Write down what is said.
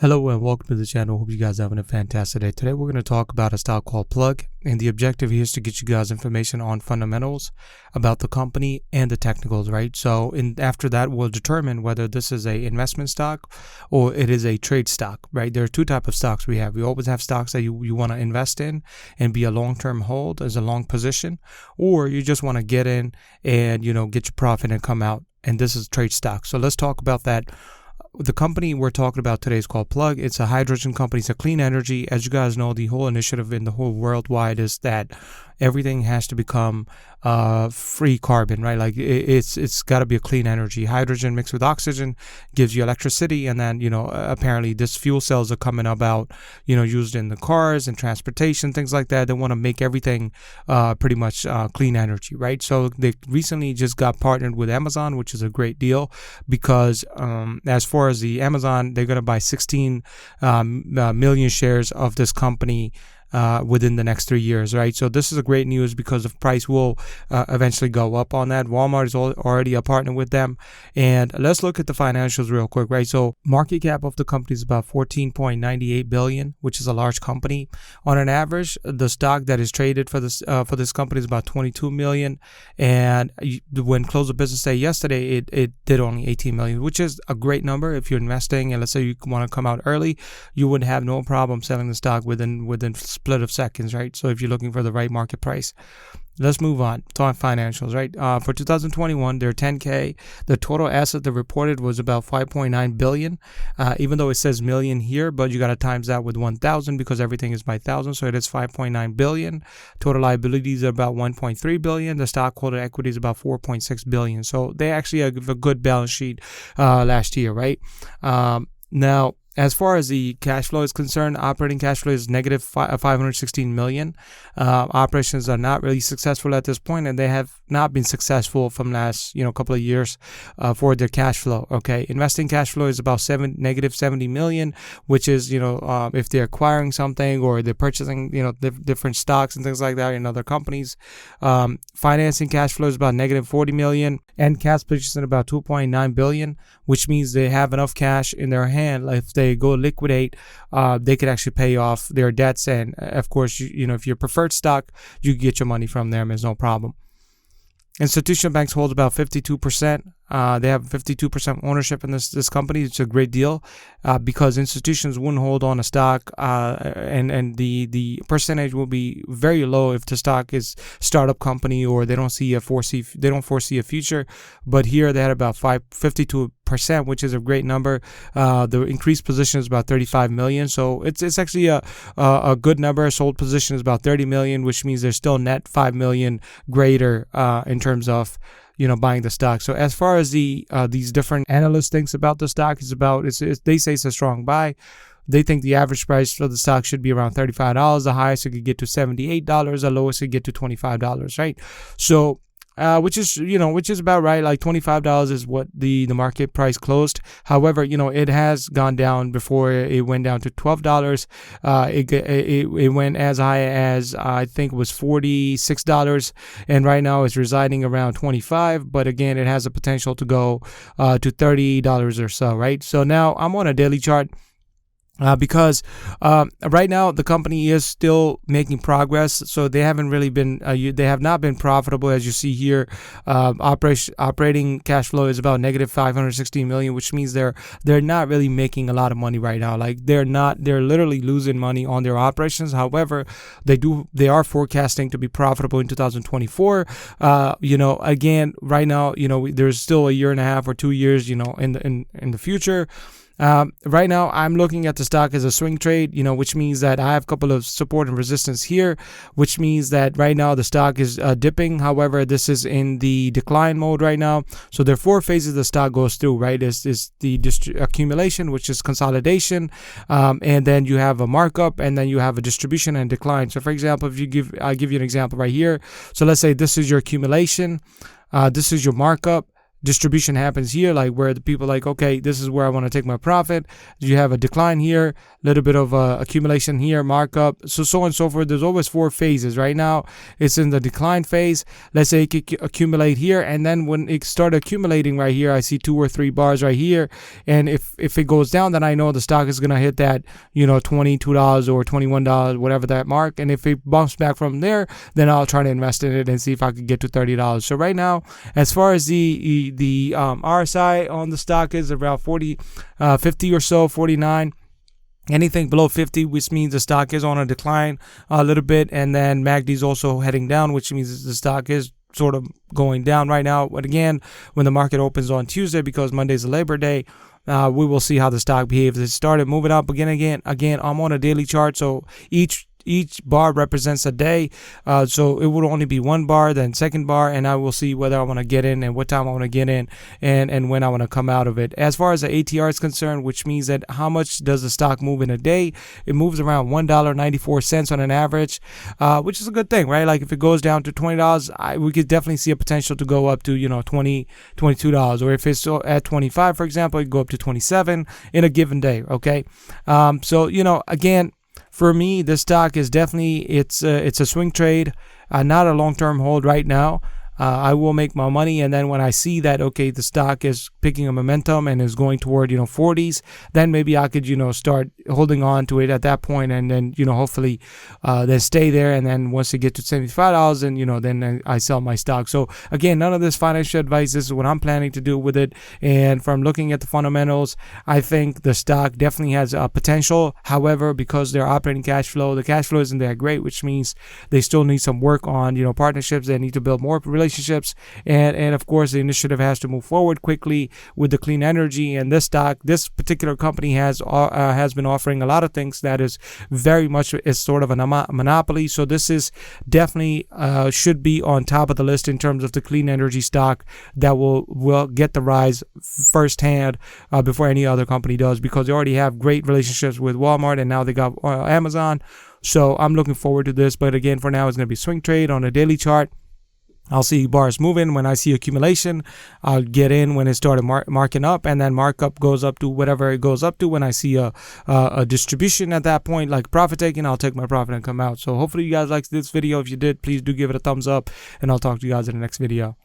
Hello and welcome to the channel. Hope you guys are having a fantastic day. Today we're going to talk about a stock called Plug, and the objective here is to get you guys information on fundamentals about the company and the technicals, right? So after that we'll determine whether this is a investment stock or it is a trade stock, right? There are two types of stocks we have. We always have stocks that you want to invest in and be a long-term hold as a long position, or you just want to get in and get your profit and come out, and this is trade stock. So let's talk about that. The company we're talking about today is called Plug. It's a hydrogen company. It's a clean energy. As you guys know, the whole initiative in the whole worldwide is that everything has to become free carbon, right? Like it's got to be a clean energy. Hydrogen mixed with oxygen gives you electricity, and then apparently this fuel cells are coming about, used in the cars and transportation, things like that. They want to make everything pretty much clean energy, right? So they recently just got partnered with Amazon, which is a great deal because as far as the Amazon, they're going to buy 16 million shares of this company within the next 3 years, right? So this is a great news because the price will eventually go up on that. Walmart is already a partner with them. And let's look at the financials real quick, right? So market cap of the company is about 14.98 billion, which is a large company. On an average, the stock that is traded for this company is about 22 million. And when close of business day yesterday, it did only 18 million, which is a great number. If you're investing and let's say you want to come out early, you would have no problem selling the stock within split of seconds, right? So if you're looking for the right market price. Let's move on to our financials, right? For 2021, they're 10K. The total asset they reported was about 5.9 billion, even though it says million here, but you got to times that with 1,000 because everything is by thousand. So it is 5.9 billion. Total liabilities are about 1.3 billion. The stockholder equity is about 4.6 billion. So they actually have a good balance sheet last year, right? Now, as far as the cash flow is concerned, operating cash flow is negative 516 million. Operations are not really successful at this point, and they have not been successful from last couple of years for their cash flow. Okay, investing cash flow is about negative 70 million, which is if they're acquiring something or they're purchasing different stocks and things like that in other companies. Financing cash flow is about negative 40 million, and cash position about 2.9 billion, which means they have enough cash in their hand. If they go liquidate, they could actually pay off their debts, and of course if you're preferred stock, you get your money from them. There's no problem. Institutional banks hold about 52%. They have 52% ownership in this company. It's a great deal because institutions wouldn't hold on a stock, and the percentage will be very low if the stock is startup company or they don't foresee a future. But here they had about 52%, which is a great number. The increased position is about 35 million, so it's actually a good number. Sold position is about 30 million, which means they're still net 5 million greater in terms of buying the stock. So as far as these different analysts thinks about the stock, they say it's a strong buy. They think the average price for the stock should be around $35. The highest it could get to $78. The lowest it could get to $25, right? So which is about right. Like $25 is what the market price closed. However, it has gone down before. It went down to $12. It went as high as I think it was $46, and right now it's residing around $25. But again, it has a potential to go to $30 or so, right? So now I'm on a daily chart. Because right now the company is still making progress, so they haven't really been they have not been profitable, as you see here. Operating cash flow is about negative 516 million, which means they're not really making a lot of money right now. Like they're literally losing money on their operations. However, they are forecasting to be profitable in 2024. Again, right now there's still a year and a half or 2 years in the future. Right now I'm looking at the stock as a swing trade, which means that I have a couple of support and resistance here, which means that right now the stock is dipping. However, this is in the decline mode right now. So there are 4 phases the stock goes through, right? Is the accumulation, which is consolidation, and then you have a markup, and then you have a distribution and decline. So for example, I'll give you an example right here. So let's say this is your accumulation, this is your markup, distribution happens here, like where the people like, okay, this is where I want to take my profit. You have a decline here, a little bit of accumulation here, markup, so on and so forth. There's always 4 phases. Right now it's in the decline phase. Let's say it could accumulate here, and then when it started accumulating right here, I see 2 or 3 bars right here, and if it goes down, then I know the stock is gonna hit that, you know, $22 or $21, whatever that mark. And if it bumps back from there, then I'll try to invest in it and see if I could get to $30. So right now, as far as the RSI on the stock is around 50 or so, 49. Anything below 50, which means the stock is on a decline a little bit, and then MACD is also heading down, which means the stock is sort of going down right now. But again, when the market opens on Tuesday, because Monday's a Labor Day, we will see how the stock behaves. It started moving up again. I'm on a daily chart, so each bar represents a day, so it would only be 1 bar, then second bar, and I will see whether I want to get in and what time I want to get in, and when I want to come out of it. As far as the ATR is concerned, which means that how much does the stock move in a day, it moves around $1.94 on an average, which is a good thing, right? Like if it goes down to $20, we could definitely see a potential to go up to, you know, $20, $22, or if it's at 25, for example, it could go up to 27 in a given day. Okay, so you know, again, for me, this stock is definitely, it's a swing trade, not a long-term hold right now. I will make my money, and then when I see that, okay, the stock is picking a momentum and is going toward, you know, 40s, then maybe I could, you know, start holding on to it at that point, and then, you know, hopefully then stay there, and then once it get to $75, and, you know, then I sell my stock. So again, none of this financial advice. This is what I'm planning to do with it, and from looking at the fundamentals, I think the stock definitely has potential. However, because their operating cash flow, the cash flow isn't that great, which means they still need some work on, you know, partnerships. They need to build more relationships, and of course the initiative has to move forward quickly with the clean energy. And this stock, this particular company has been offering a lot of things that is very much is sort of a monopoly. So this is definitely should be on top of the list in terms of the clean energy stock that will get the rise firsthand before any other company does, because they already have great relationships with Walmart, and now they got Amazon. So I'm looking forward to this. But again, for now, it's going to be swing trade on a daily chart. I'll see bars moving. When I see accumulation, I'll get in when it started marking up, and then markup goes up to whatever it goes up to. When I see a distribution at that point, like profit taking, I'll take my profit and come out. So hopefully you guys liked this video. If you did, please do give it a thumbs up, and I'll talk to you guys in the next video.